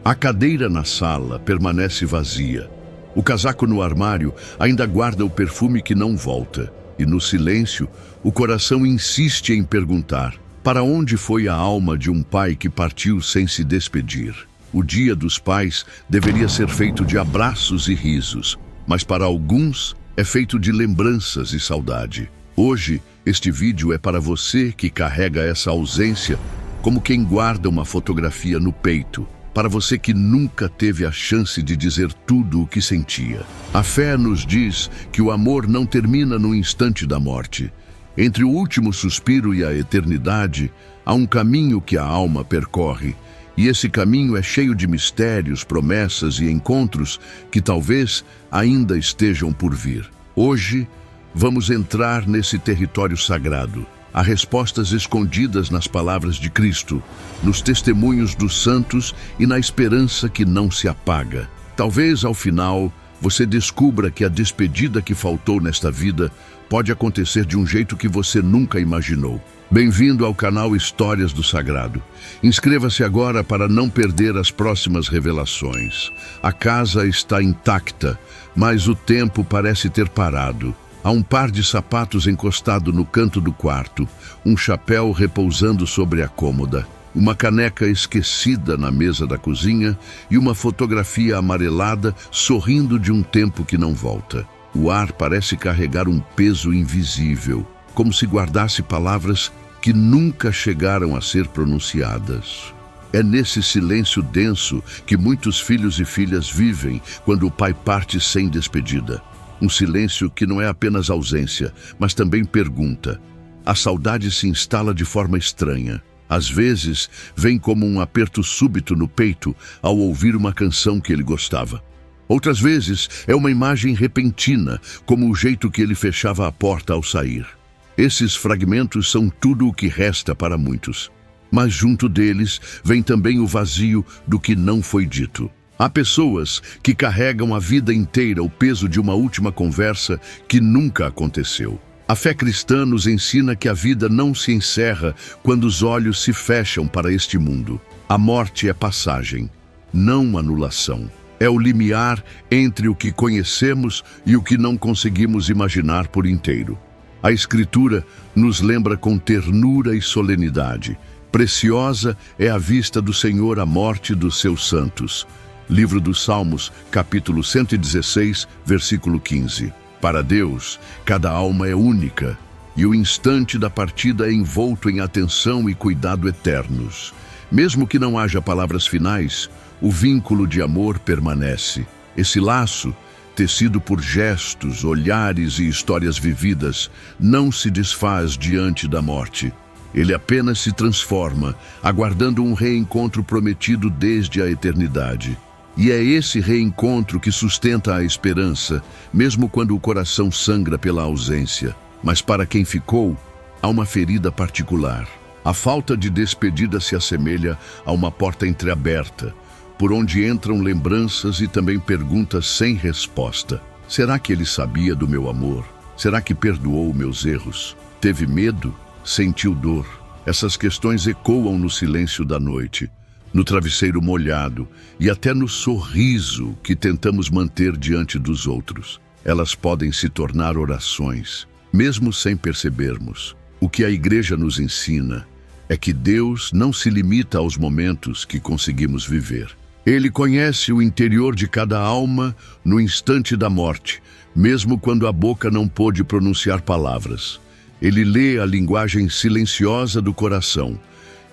A cadeira na sala permanece vazia. O casaco no armário ainda guarda o perfume que não volta. E no silêncio, o coração insiste em perguntar: para onde foi a alma de um pai que partiu sem se despedir? O Dia dos Pais deveria ser feito de abraços e risos, mas para alguns é feito de lembranças e saudade. Hoje, este vídeo é para você que carrega essa ausência como quem guarda uma fotografia no peito. Para você que nunca teve a chance de dizer tudo o que sentia. A fé nos diz que o amor não termina no instante da morte. Entre o último suspiro e a eternidade, há um caminho que a alma percorre, e esse caminho é cheio de mistérios, promessas e encontros que talvez ainda estejam por vir. Hoje, vamos entrar nesse território sagrado. Há respostas escondidas nas palavras de Cristo, nos testemunhos dos santos e na esperança que não se apaga. Talvez, ao final, você descubra que a despedida que faltou nesta vida pode acontecer de um jeito que você nunca imaginou. Bem-vindo ao canal Histórias do Sagrado. Inscreva-se agora para não perder as próximas revelações. A casa está intacta, mas o tempo parece ter parado. Há um par de sapatos encostado no canto do quarto, um chapéu repousando sobre a cômoda, uma caneca esquecida na mesa da cozinha e uma fotografia amarelada sorrindo de um tempo que não volta. O ar parece carregar um peso invisível, como se guardasse palavras que nunca chegaram a ser pronunciadas. É nesse silêncio denso que muitos filhos e filhas vivem quando o pai parte sem despedida. Um silêncio que não é apenas ausência, mas também pergunta. A saudade se instala de forma estranha. Às vezes, vem como um aperto súbito no peito ao ouvir uma canção que ele gostava. Outras vezes, é uma imagem repentina, como o jeito que ele fechava a porta ao sair. Esses fragmentos são tudo o que resta para muitos. Mas junto deles, vem também o vazio do que não foi dito. Há pessoas que carregam a vida inteira o peso de uma última conversa que nunca aconteceu. A fé cristã nos ensina que a vida não se encerra quando os olhos se fecham para este mundo. A morte é passagem, não anulação. É o limiar entre o que conhecemos e o que não conseguimos imaginar por inteiro. A Escritura nos lembra com ternura e solenidade. Preciosa é a vista do Senhor a morte dos seus santos. Livro dos Salmos, capítulo 116, versículo 15. Para Deus, cada alma é única, e o instante da partida é envolto em atenção e cuidado eternos. Mesmo que não haja palavras finais, o vínculo de amor permanece. Esse laço, tecido por gestos, olhares e histórias vividas, não se desfaz diante da morte. Ele apenas se transforma, aguardando um reencontro prometido desde a eternidade. E é esse reencontro que sustenta a esperança, mesmo quando o coração sangra pela ausência. Mas para quem ficou, há uma ferida particular. A falta de despedida se assemelha a uma porta entreaberta, por onde entram lembranças e também perguntas sem resposta. Será que ele sabia do meu amor? Será que perdoou meus erros? Teve medo? Sentiu dor? Essas questões ecoam no silêncio da noite, no travesseiro molhado e até no sorriso que tentamos manter diante dos outros. Elas podem se tornar orações, mesmo sem percebermos. O que a Igreja nos ensina é que Deus não se limita aos momentos que conseguimos viver. Ele conhece o interior de cada alma no instante da morte, mesmo quando a boca não pôde pronunciar palavras. Ele lê a linguagem silenciosa do coração.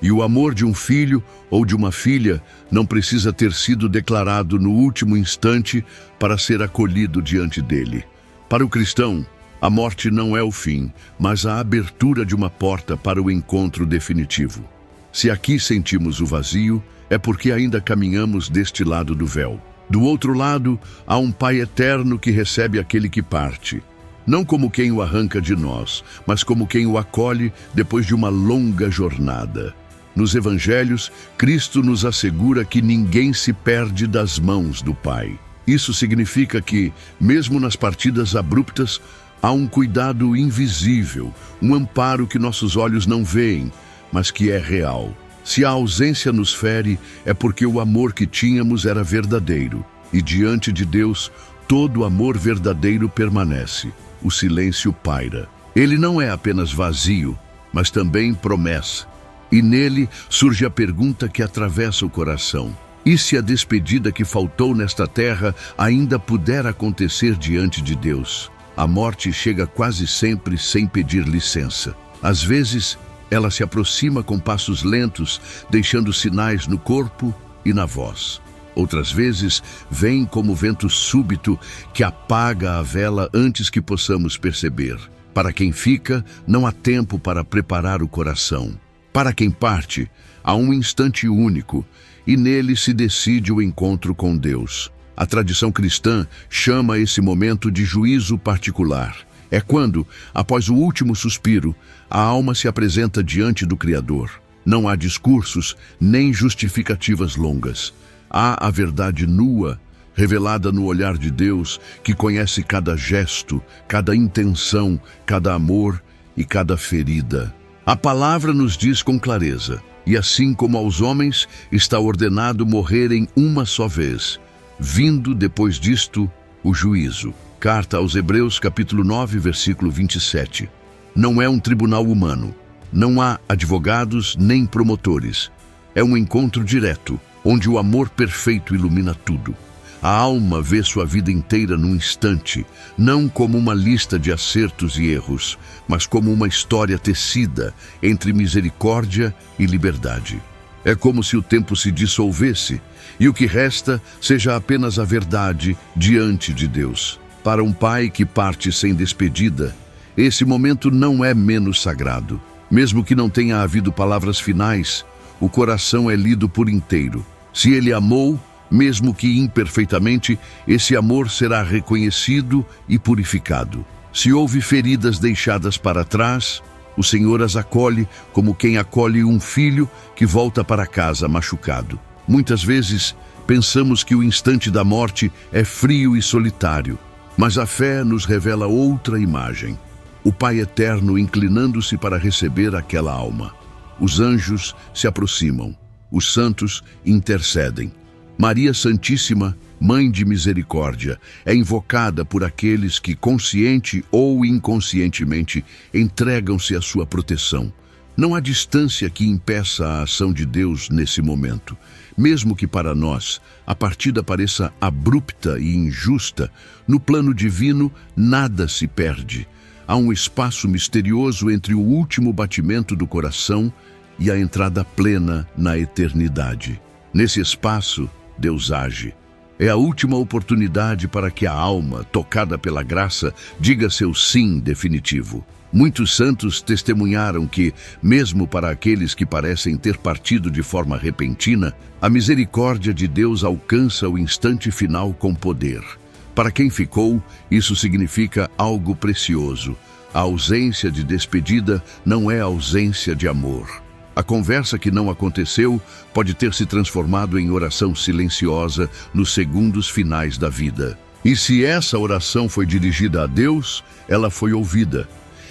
E o amor de um filho ou de uma filha não precisa ter sido declarado no último instante para ser acolhido diante dele. Para o cristão, a morte não é o fim, mas a abertura de uma porta para o encontro definitivo. Se aqui sentimos o vazio, é porque ainda caminhamos deste lado do véu. Do outro lado, há um Pai eterno que recebe aquele que parte. Não como quem o arranca de nós, mas como quem o acolhe depois de uma longa jornada. Nos Evangelhos, Cristo nos assegura que ninguém se perde das mãos do Pai. Isso significa que, mesmo nas partidas abruptas, há um cuidado invisível, um amparo que nossos olhos não veem, mas que é real. Se a ausência nos fere, é porque o amor que tínhamos era verdadeiro, e diante de Deus, todo amor verdadeiro permanece. O silêncio paira. Ele não é apenas vazio, mas também promessa. E nele surge a pergunta que atravessa o coração: e se a despedida que faltou nesta terra ainda puder acontecer diante de Deus? A morte chega quase sempre sem pedir licença. Às vezes, ela se aproxima com passos lentos, deixando sinais no corpo e na voz. Outras vezes, vem como vento súbito que apaga a vela antes que possamos perceber. Para quem fica, não há tempo para preparar o coração. Para quem parte, há um instante único, e nele se decide o encontro com Deus. A tradição cristã chama esse momento de juízo particular. É quando, após o último suspiro, a alma se apresenta diante do Criador. Não há discursos, nem justificativas longas. Há a verdade nua, revelada no olhar de Deus, que conhece cada gesto, cada intenção, cada amor e cada ferida. A palavra nos diz com clareza: e assim como aos homens está ordenado morrerem uma só vez, vindo depois disto o juízo. Carta aos Hebreus, capítulo 9, versículo 27. Não é um tribunal humano. Não há advogados nem promotores. É um encontro direto, onde o amor perfeito ilumina tudo. A alma vê sua vida inteira num instante, não como uma lista de acertos e erros, mas como uma história tecida entre misericórdia e liberdade. É como se o tempo se dissolvesse e o que resta seja apenas a verdade diante de Deus. Para um pai que parte sem despedida, esse momento não é menos sagrado. Mesmo que não tenha havido palavras finais, o coração é lido por inteiro. Se ele amou, mesmo que imperfeitamente, esse amor será reconhecido e purificado. Se houve feridas deixadas para trás, o Senhor as acolhe como quem acolhe um filho que volta para casa machucado. Muitas vezes, pensamos que o instante da morte é frio e solitário, mas a fé nos revela outra imagem. O Pai Eterno inclinando-se para receber aquela alma. Os anjos se aproximam. Os santos intercedem. Maria Santíssima, Mãe de Misericórdia, é invocada por aqueles que, consciente ou inconscientemente, entregam-se à sua proteção. Não há distância que impeça a ação de Deus nesse momento. Mesmo que para nós a partida pareça abrupta e injusta, no plano divino nada se perde. Há um espaço misterioso entre o último batimento do coração e a entrada plena na eternidade. Nesse espaço, Deus age. É a última oportunidade para que a alma, tocada pela graça, diga seu sim definitivo. Muitos santos testemunharam que, mesmo para aqueles que parecem ter partido de forma repentina, a misericórdia de Deus alcança o instante final com poder. Para quem ficou, isso significa algo precioso. A ausência de despedida não é ausência de amor. A conversa que não aconteceu pode ter se transformado em oração silenciosa nos segundos finais da vida. E se essa oração foi dirigida a Deus, ela foi ouvida.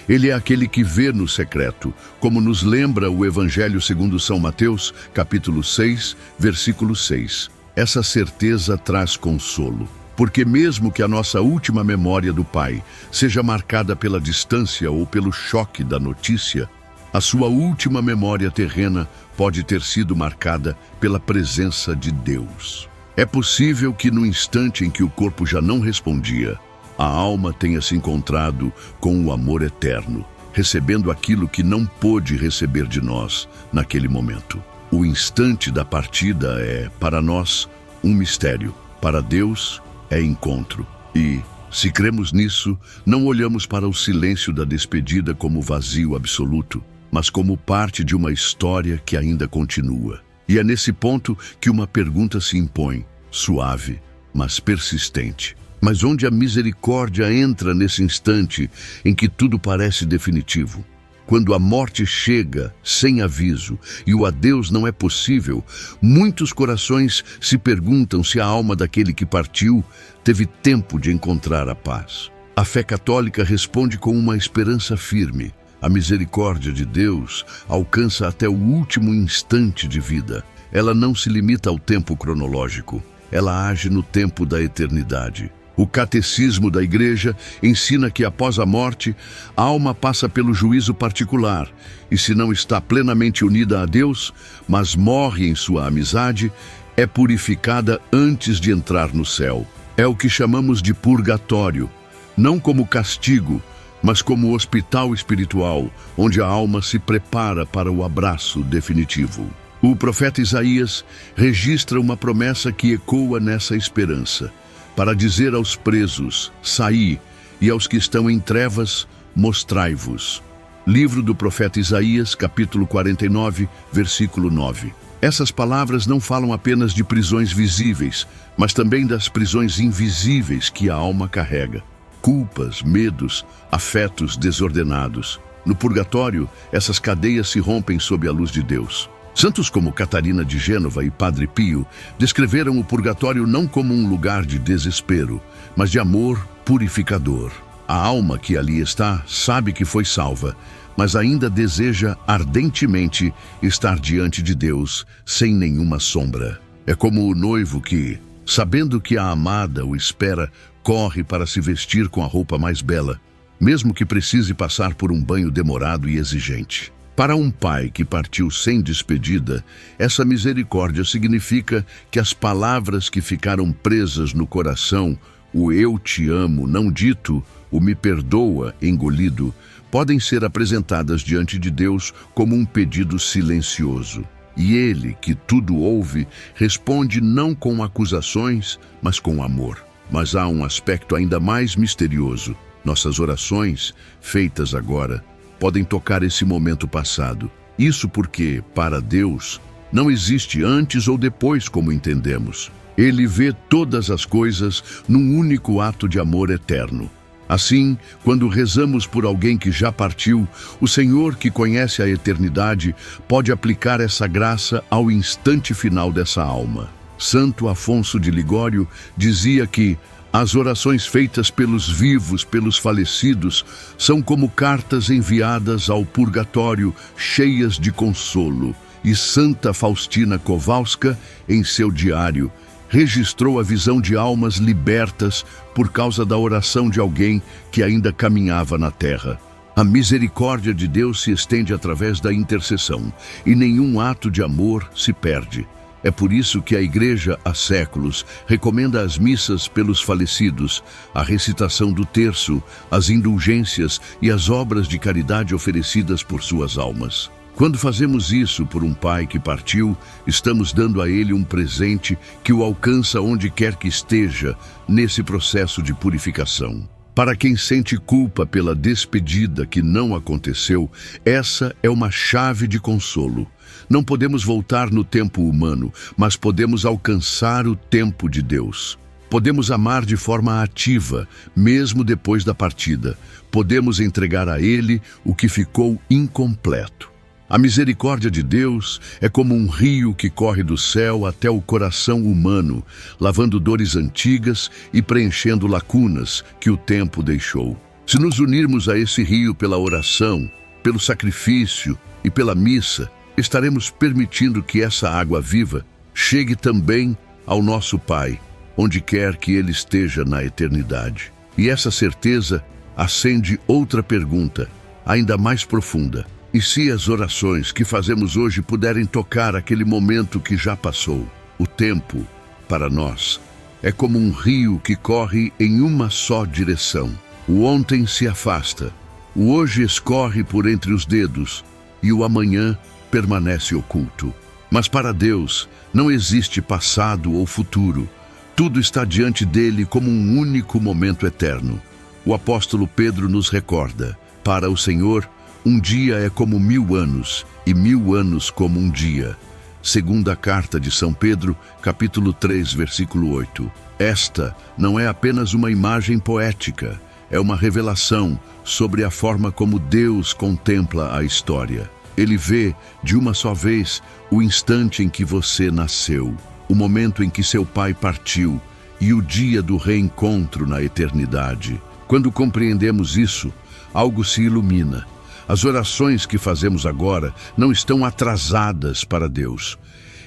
Ele é aquele que vê no secreto, como nos lembra o Evangelho segundo São Mateus, capítulo 6, versículo 6. Essa certeza traz consolo, porque mesmo que a nossa última memória do Pai seja marcada pela distância ou pelo choque da notícia, a sua última memória terrena pode ter sido marcada pela presença de Deus. É possível que no instante em que o corpo já não respondia, a alma tenha se encontrado com o amor eterno, recebendo aquilo que não pôde receber de nós naquele momento. O instante da partida é, para nós, um mistério. Para Deus, é encontro. E, se cremos nisso, não olhamos para o silêncio da despedida como vazio absoluto, mas como parte de uma história que ainda continua. E é nesse ponto que uma pergunta se impõe, suave, mas persistente. Mas onde a misericórdia entra nesse instante em que tudo parece definitivo? Quando a morte chega sem aviso e o adeus não é possível, muitos corações se perguntam se a alma daquele que partiu teve tempo de encontrar a paz. A fé católica responde com uma esperança firme. A misericórdia de Deus alcança até o último instante de vida. Ela não se limita ao tempo cronológico. Ela age no tempo da eternidade. O catecismo da Igreja ensina que após a morte, a alma passa pelo juízo particular e, se não está plenamente unida a Deus, mas morre em sua amizade, é purificada antes de entrar no céu. É o que chamamos de purgatório, não como castigo, mas como hospital espiritual, onde a alma se prepara para o abraço definitivo. O profeta Isaías registra uma promessa que ecoa nessa esperança, para dizer aos presos, saí, e aos que estão em trevas, mostrai-vos. Livro do profeta Isaías, capítulo 49, versículo 9. Essas palavras não falam apenas de prisões visíveis, mas também das prisões invisíveis que a alma carrega. Culpas, medos, afetos desordenados. No purgatório, essas cadeias se rompem sob a luz de Deus. Santos como Catarina de Gênova e Padre Pio descreveram o purgatório não como um lugar de desespero, mas de amor purificador. A alma que ali está sabe que foi salva, mas ainda deseja ardentemente estar diante de Deus sem nenhuma sombra. É como o noivo que, sabendo que a amada o espera, corre para se vestir com a roupa mais bela, mesmo que precise passar por um banho demorado e exigente. Para um pai que partiu sem despedida, essa misericórdia significa que as palavras que ficaram presas no coração, o eu te amo não dito, o me perdoa engolido, podem ser apresentadas diante de Deus como um pedido silencioso. E Ele, que tudo ouve, responde não com acusações, mas com amor. Mas há um aspecto ainda mais misterioso. Nossas orações, feitas agora, podem tocar esse momento passado. Isso porque, para Deus, não existe antes ou depois como entendemos. Ele vê todas as coisas num único ato de amor eterno. Assim, quando rezamos por alguém que já partiu, o Senhor, que conhece a eternidade, pode aplicar essa graça ao instante final dessa alma. Santo Afonso de Ligório dizia que as orações feitas pelos vivos, pelos falecidos, são como cartas enviadas ao purgatório cheias de consolo. E Santa Faustina Kowalska, em seu diário, registrou a visão de almas libertas por causa da oração de alguém que ainda caminhava na terra. A misericórdia de Deus se estende através da intercessão, e nenhum ato de amor se perde. É por isso que a Igreja, há séculos, recomenda as missas pelos falecidos, a recitação do terço, as indulgências e as obras de caridade oferecidas por suas almas. Quando fazemos isso por um pai que partiu, estamos dando a ele um presente que o alcança onde quer que esteja, nesse processo de purificação. Para quem sente culpa pela despedida que não aconteceu, essa é uma chave de consolo. Não podemos voltar no tempo humano, mas podemos alcançar o tempo de Deus. Podemos amar de forma ativa, mesmo depois da partida. Podemos entregar a Ele o que ficou incompleto. A misericórdia de Deus é como um rio que corre do céu até o coração humano, lavando dores antigas e preenchendo lacunas que o tempo deixou. Se nos unirmos a esse rio pela oração, pelo sacrifício e pela missa, estaremos permitindo que essa água viva chegue também ao nosso Pai, onde quer que Ele esteja na eternidade. E essa certeza acende outra pergunta, ainda mais profunda. E se as orações que fazemos hoje puderem tocar aquele momento que já passou? O tempo, para nós, é como um rio que corre em uma só direção. O ontem se afasta, o hoje escorre por entre os dedos e o amanhã permanece oculto. Mas para Deus não existe passado ou futuro. Tudo está diante dele como um único momento eterno. O apóstolo Pedro nos recorda: para o Senhor, um dia é como 1000 anos, e 1000 anos como um dia. Segunda carta de São Pedro, capítulo 3, versículo 8. Esta não é apenas uma imagem poética, é uma revelação sobre a forma como Deus contempla a história. Ele vê, de uma só vez, o instante em que você nasceu, o momento em que seu pai partiu e o dia do reencontro na eternidade. Quando compreendemos isso, algo se ilumina. As orações que fazemos agora não estão atrasadas para Deus.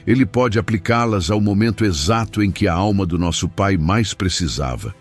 Ele pode aplicá-las ao momento exato em que a alma do nosso Pai mais precisava.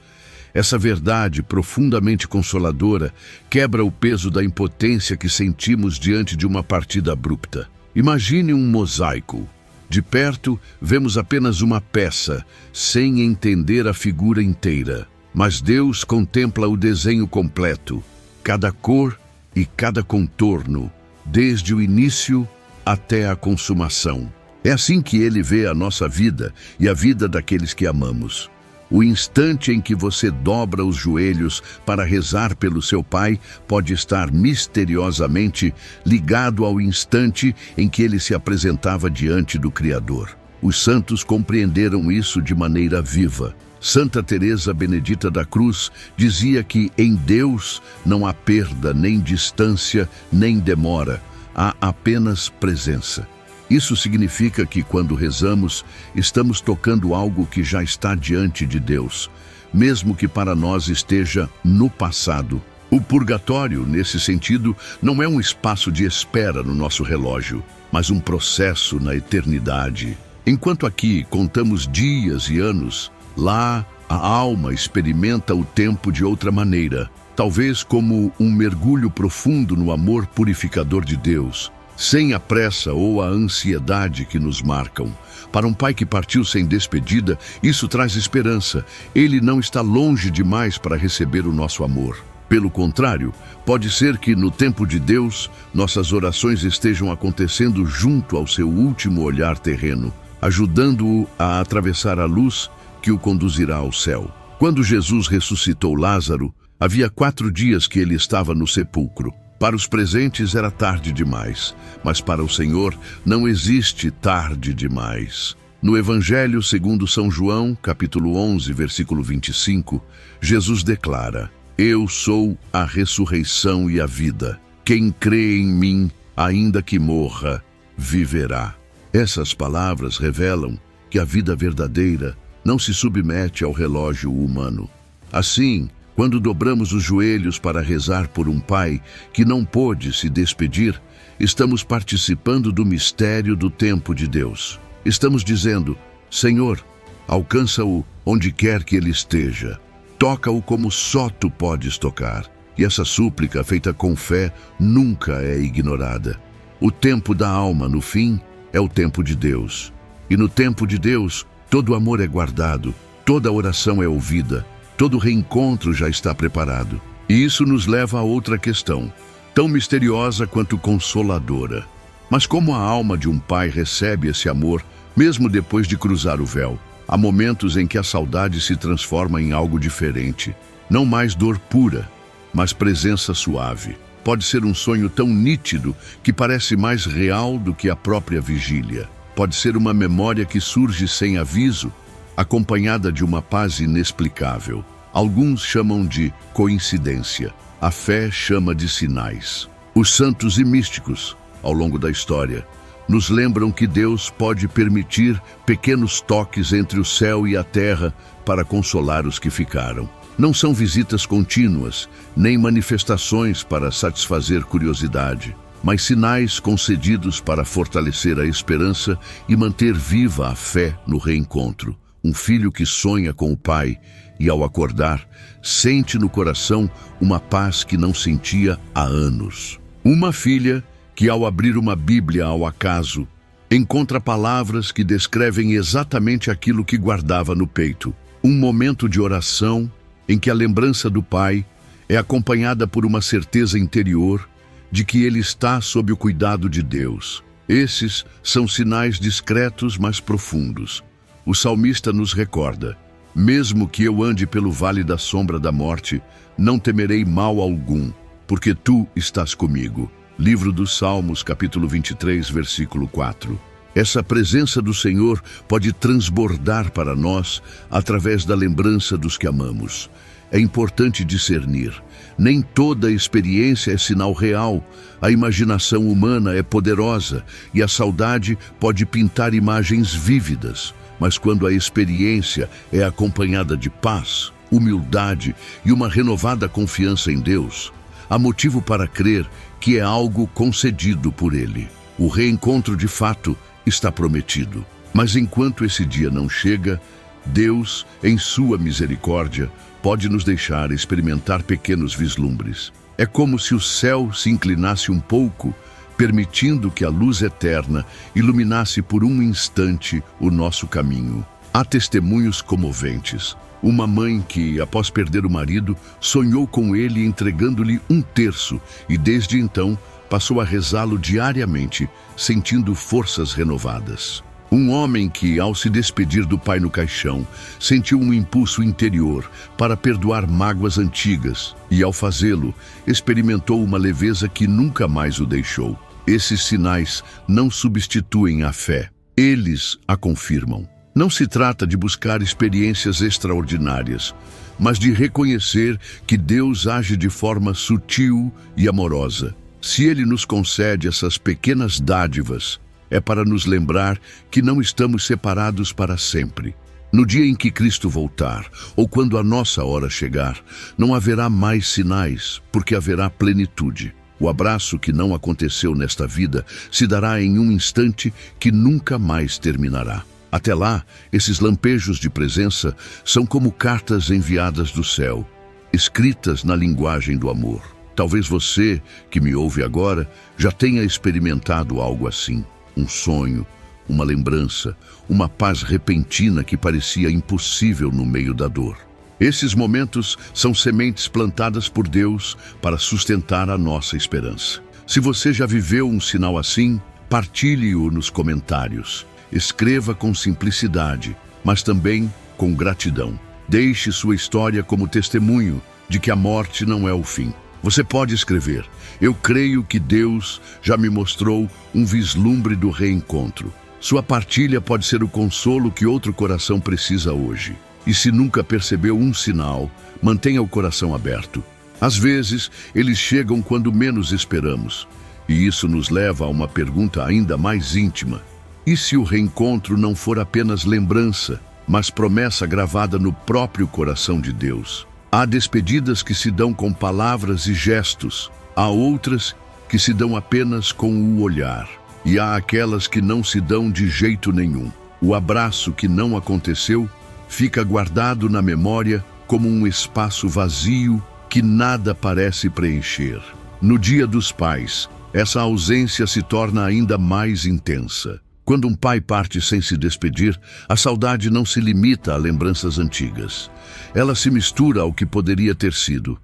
Essa verdade profundamente consoladora quebra o peso da impotência que sentimos diante de uma partida abrupta. Imagine um mosaico. De perto, vemos apenas uma peça, sem entender a figura inteira. Mas Deus contempla o desenho completo, cada cor e cada contorno, desde o início até a consumação. É assim que Ele vê a nossa vida e a vida daqueles que amamos. O instante em que você dobra os joelhos para rezar pelo seu pai pode estar misteriosamente ligado ao instante em que ele se apresentava diante do Criador. Os santos compreenderam isso de maneira viva. Santa Teresa Benedita da Cruz dizia que em Deus não há perda, nem distância, nem demora. Há apenas presença. Isso significa que quando rezamos, estamos tocando algo que já está diante de Deus, mesmo que para nós esteja no passado. O purgatório, nesse sentido, não é um espaço de espera no nosso relógio, mas um processo na eternidade. Enquanto aqui contamos dias e anos, lá a alma experimenta o tempo de outra maneira, talvez como um mergulho profundo no amor purificador de Deus, sem a pressa ou a ansiedade que nos marcam. Para um pai que partiu sem despedida, isso traz esperança. Ele não está longe demais para receber o nosso amor. Pelo contrário, pode ser que no tempo de Deus, nossas orações estejam acontecendo junto ao seu último olhar terreno, ajudando-o a atravessar a luz que o conduzirá ao céu. Quando Jesus ressuscitou Lázaro, havia 4 dias que ele estava no sepulcro. Para os presentes era tarde demais, mas para o Senhor não existe tarde demais. No Evangelho segundo São João, capítulo 11, versículo 25, Jesus declara: Eu sou a ressurreição e a vida. Quem crê em mim, ainda que morra, viverá. Essas palavras revelam que a vida verdadeira não se submete ao relógio humano. Assim, quando dobramos os joelhos para rezar por um pai que não pôde se despedir, estamos participando do mistério do tempo de Deus. Estamos dizendo: Senhor, alcança-o onde quer que ele esteja. Toca-o como só tu podes tocar. E essa súplica, feita com fé, nunca é ignorada. O tempo da alma, no fim, é o tempo de Deus. E no tempo de Deus, todo amor é guardado, toda oração é ouvida, todo reencontro já está preparado. E isso nos leva a outra questão, tão misteriosa quanto consoladora. Mas como a alma de um pai recebe esse amor, mesmo depois de cruzar o véu? Há momentos em que a saudade se transforma em algo diferente. Não mais dor pura, mas presença suave. Pode ser um sonho tão nítido que parece mais real do que a própria vigília. Pode ser uma memória que surge sem aviso, acompanhada de uma paz inexplicável. Alguns chamam de coincidência. A fé chama de sinais. Os santos e místicos, ao longo da história, nos lembram que Deus pode permitir pequenos toques entre o céu e a terra para consolar os que ficaram. Não são visitas contínuas, nem manifestações para satisfazer curiosidade, mas sinais concedidos para fortalecer a esperança e manter viva a fé no reencontro. Um filho que sonha com o pai e, ao acordar, sente no coração uma paz que não sentia há anos. Uma filha que, ao abrir uma Bíblia ao acaso, encontra palavras que descrevem exatamente aquilo que guardava no peito. Um momento de oração em que a lembrança do pai é acompanhada por uma certeza interior de que ele está sob o cuidado de Deus. Esses são sinais discretos, mas profundos. O salmista nos recorda: mesmo que eu ande pelo vale da sombra da morte, não temerei mal algum, porque tu estás comigo. Livro dos Salmos, capítulo 23, versículo 4. Essa presença do Senhor pode transbordar para nós através da lembrança dos que amamos. É importante discernir. Nem toda experiência é sinal real. A imaginação humana é poderosa e a saudade pode pintar imagens vívidas. Mas quando a experiência é acompanhada de paz, humildade e uma renovada confiança em Deus, há motivo para crer que é algo concedido por ele. O reencontro de fato está prometido. Mas enquanto esse dia não chega, Deus, em sua misericórdia, pode nos deixar experimentar pequenos vislumbres. É como se o céu se inclinasse um pouco, permitindo que a luz eterna iluminasse por um instante o nosso caminho. Há testemunhos comoventes. Uma mãe que, após perder o marido, sonhou com ele entregando-lhe 1/3 e desde então passou a rezá-lo diariamente, sentindo forças renovadas. Um homem que, ao se despedir do pai no caixão, sentiu um impulso interior para perdoar mágoas antigas e, ao fazê-lo, experimentou uma leveza que nunca mais o deixou. Esses sinais não substituem a fé, eles a confirmam. Não se trata de buscar experiências extraordinárias, mas de reconhecer que Deus age de forma sutil e amorosa. Se Ele nos concede essas pequenas dádivas, é para nos lembrar que não estamos separados para sempre. No dia em que Cristo voltar, ou quando a nossa hora chegar, não haverá mais sinais, porque haverá plenitude. O abraço que não aconteceu nesta vida se dará em um instante que nunca mais terminará. Até lá, esses lampejos de presença são como cartas enviadas do céu, escritas na linguagem do amor. Talvez você, que me ouve agora, já tenha experimentado algo assim. Um sonho, uma lembrança, uma paz repentina que parecia impossível no meio da dor. Esses momentos são sementes plantadas por Deus para sustentar a nossa esperança. Se você já viveu um sinal assim, partilhe-o nos comentários. Escreva com simplicidade, mas também com gratidão. Deixe sua história como testemunho de que a morte não é o fim. Você pode escrever: eu creio que Deus já me mostrou um vislumbre do reencontro. Sua partilha pode ser o consolo que outro coração precisa hoje. E se nunca percebeu um sinal, mantenha o coração aberto. Às vezes, eles chegam quando menos esperamos. E isso nos leva a uma pergunta ainda mais íntima. E se o reencontro não for apenas lembrança, mas promessa gravada no próprio coração de Deus? Há despedidas que se dão com palavras e gestos, há outras que se dão apenas com o olhar, e há aquelas que não se dão de jeito nenhum. O abraço que não aconteceu fica guardado na memória como um espaço vazio que nada parece preencher. No Dia dos Pais, essa ausência se torna ainda mais intensa. Quando um pai parte sem se despedir, a saudade não se limita a lembranças antigas. Ela se mistura ao que poderia ter sido.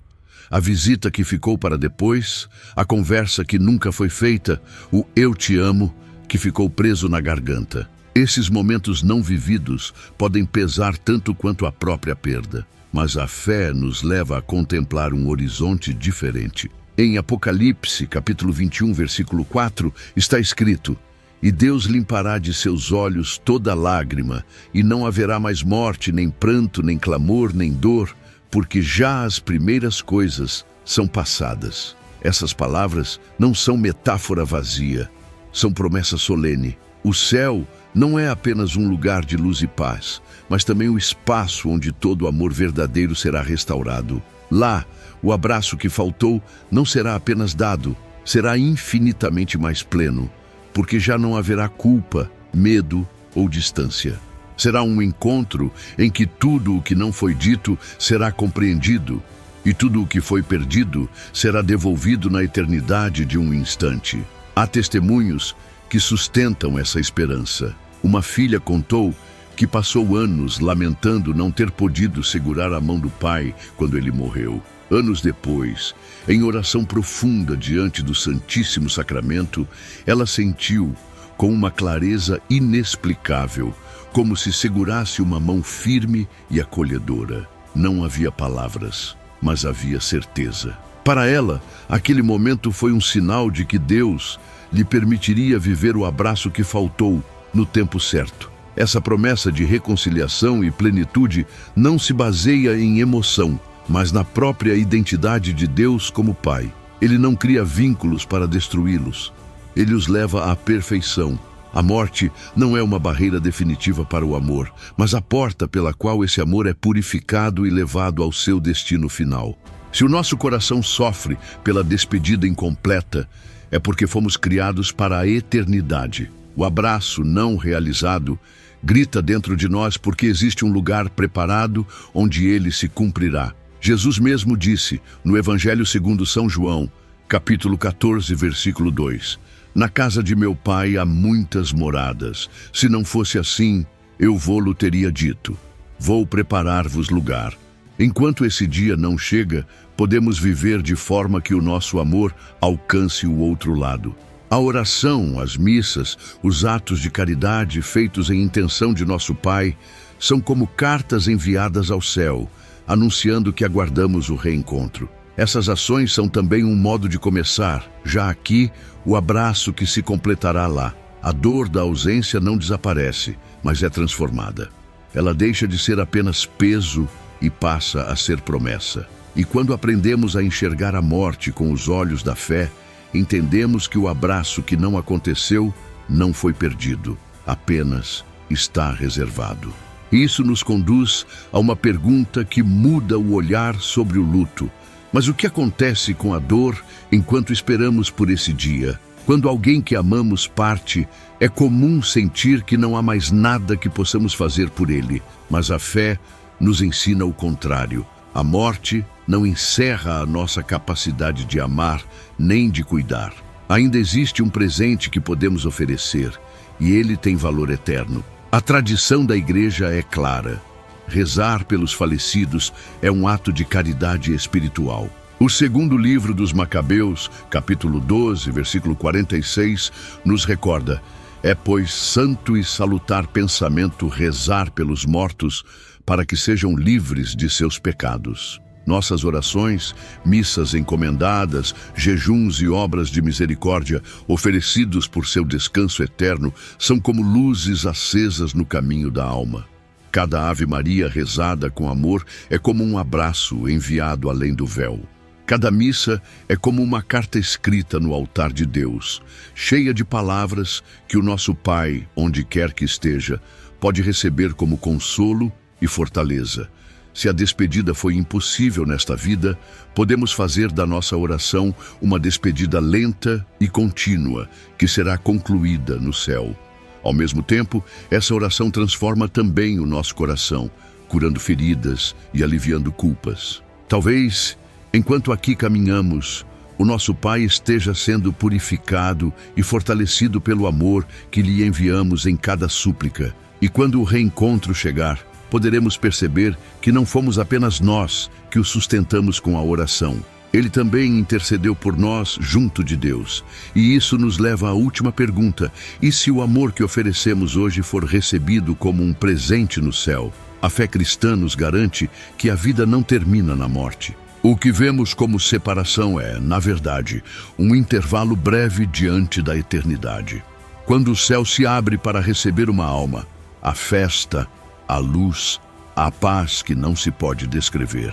A visita que ficou para depois, a conversa que nunca foi feita, o "eu te amo" que ficou preso na garganta. Esses momentos não vividos podem pesar tanto quanto a própria perda, mas a fé nos leva a contemplar um horizonte diferente. Em Apocalipse, capítulo 21, versículo 4, está escrito: "E Deus limpará de seus olhos toda lágrima, e não haverá mais morte, nem pranto, nem clamor, nem dor, porque já as primeiras coisas são passadas." Essas palavras não são metáfora vazia, são promessa solene. O céu não é apenas um lugar de luz e paz, mas também o espaço onde todo amor verdadeiro será restaurado. Lá, o abraço que faltou não será apenas dado, será infinitamente mais pleno, porque já não haverá culpa, medo ou distância. Será um encontro em que tudo o que não foi dito será compreendido, e tudo o que foi perdido será devolvido na eternidade de um instante. Há testemunhos que sustentam essa esperança. Uma filha contou que passou anos lamentando não ter podido segurar a mão do pai quando ele morreu. Anos depois, em oração profunda diante do Santíssimo Sacramento, ela sentiu, com uma clareza inexplicável, como se segurasse uma mão firme e acolhedora. Não havia palavras, mas havia certeza. Para ela, aquele momento foi um sinal de que Deus lhe permitiria viver o abraço que faltou no tempo certo. Essa promessa de reconciliação e plenitude não se baseia em emoção, mas na própria identidade de Deus como Pai. Ele não cria vínculos para destruí-los. Ele os leva à perfeição. A morte não é uma barreira definitiva para o amor, mas a porta pela qual esse amor é purificado e levado ao seu destino final. Se o nosso coração sofre pela despedida incompleta, é porque fomos criados para a eternidade. O abraço não realizado grita dentro de nós porque existe um lugar preparado onde ele se cumprirá. Jesus mesmo disse, no Evangelho segundo São João, capítulo 14, versículo 2, "Na casa de meu pai há muitas moradas. Se não fosse assim, eu vô-lo teria dito. Vou preparar-vos lugar." Enquanto esse dia não chega, podemos viver de forma que o nosso amor alcance o outro lado. A oração, as missas, os atos de caridade feitos em intenção de nosso Pai são como cartas enviadas ao céu, anunciando que aguardamos o reencontro. Essas ações são também um modo de começar, já aqui, o abraço que se completará lá. A dor da ausência não desaparece, mas é transformada. Ela deixa de ser apenas peso e passa a ser promessa. E quando aprendemos a enxergar a morte com os olhos da fé, entendemos que o abraço que não aconteceu não foi perdido, apenas está reservado. Isso nos conduz a uma pergunta que muda o olhar sobre o luto. Mas o que acontece com a dor enquanto esperamos por esse dia? Quando alguém que amamos parte, é comum sentir que não há mais nada que possamos fazer por ele, mas a fé nos ensina o contrário. A morte não encerra a nossa capacidade de amar nem de cuidar. Ainda existe um presente que podemos oferecer, e ele tem valor eterno. A tradição da Igreja é clara. Rezar pelos falecidos é um ato de caridade espiritual. O segundo livro dos Macabeus, capítulo 12, versículo 46, nos recorda: "É, pois, santo e salutar pensamento rezar pelos mortos, para que sejam livres de seus pecados." Nossas orações, missas encomendadas, jejuns e obras de misericórdia oferecidos por seu descanso eterno são como luzes acesas no caminho da alma. Cada Ave Maria rezada com amor é como um abraço enviado além do véu. Cada missa é como uma carta escrita no altar de Deus, cheia de palavras que o nosso Pai, onde quer que esteja, pode receber como consolo e fortaleza. Se a despedida foi impossível nesta vida, podemos fazer da nossa oração uma despedida lenta e contínua, que será concluída no céu. Ao mesmo tempo, essa oração transforma também o nosso coração, curando feridas e aliviando culpas. Talvez, enquanto aqui caminhamos, o nosso Pai esteja sendo purificado e fortalecido pelo amor que lhe enviamos em cada súplica. E quando o reencontro chegar, poderemos perceber que não fomos apenas nós que o sustentamos com a oração. Ele também intercedeu por nós junto de Deus. E isso nos leva à última pergunta: e se o amor que oferecemos hoje for recebido como um presente no céu? A fé cristã nos garante que a vida não termina na morte. O que vemos como separação é, na verdade, um intervalo breve diante da eternidade. Quando o céu se abre para receber uma alma, a festa, a luz, a paz que não se pode descrever.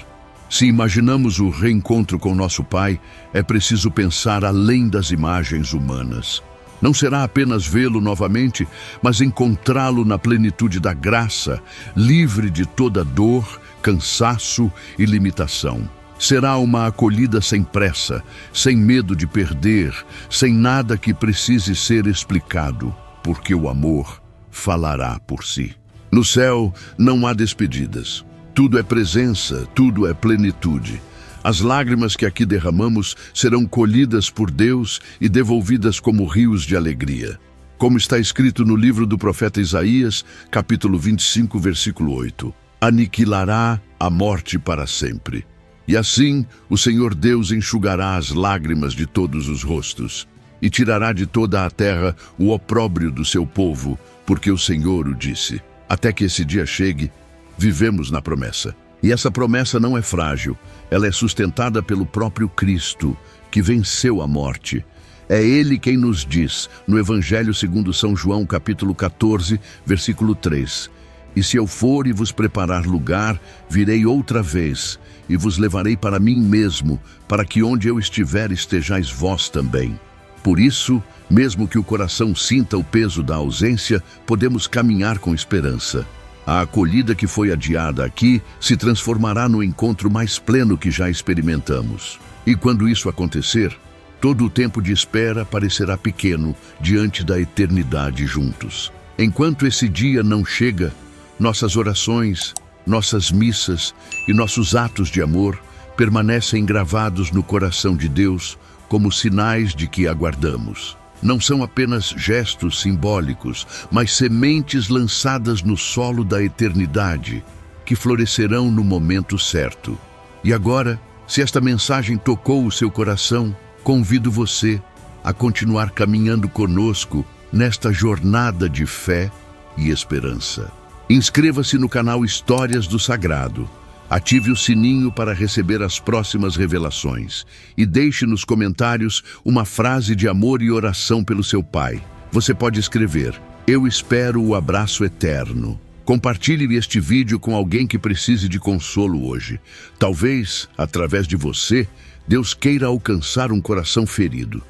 Se imaginamos o reencontro com nosso Pai, é preciso pensar além das imagens humanas. Não será apenas vê-lo novamente, mas encontrá-lo na plenitude da graça, livre de toda dor, cansaço e limitação. Será uma acolhida sem pressa, sem medo de perder, sem nada que precise ser explicado, porque o amor falará por si. No céu não há despedidas. Tudo é presença, tudo é plenitude. As lágrimas que aqui derramamos serão colhidas por Deus e devolvidas como rios de alegria. Como está escrito no livro do profeta Isaías, capítulo 25, versículo 8. "Aniquilará a morte para sempre. E assim o Senhor Deus enxugará as lágrimas de todos os rostos e tirará de toda a terra o opróbrio do seu povo, porque o Senhor o disse." Até que esse dia chegue, vivemos na promessa. E essa promessa não é frágil, ela é sustentada pelo próprio Cristo, que venceu a morte. É Ele quem nos diz, no Evangelho segundo São João, capítulo 14, versículo 3, "E se eu for e vos preparar lugar, virei outra vez, e vos levarei para mim mesmo, para que onde eu estiver estejais vós também." Por isso, mesmo que o coração sinta o peso da ausência, podemos caminhar com esperança. A acolhida que foi adiada aqui se transformará no encontro mais pleno que já experimentamos. E quando isso acontecer, todo o tempo de espera parecerá pequeno diante da eternidade juntos. Enquanto esse dia não chega, nossas orações, nossas missas e nossos atos de amor permanecem gravados no coração de Deus como sinais de que aguardamos. Não são apenas gestos simbólicos, mas sementes lançadas no solo da eternidade, que florescerão no momento certo. E agora, se esta mensagem tocou o seu coração, convido você a continuar caminhando conosco nesta jornada de fé e esperança. Inscreva-se no canal Histórias do Sagrado. Ative o sininho para receber as próximas revelações e deixe nos comentários uma frase de amor e oração pelo seu pai. Você pode escrever: "Eu espero o abraço eterno". Compartilhe este vídeo com alguém que precise de consolo hoje. Talvez, através de você, Deus queira alcançar um coração ferido.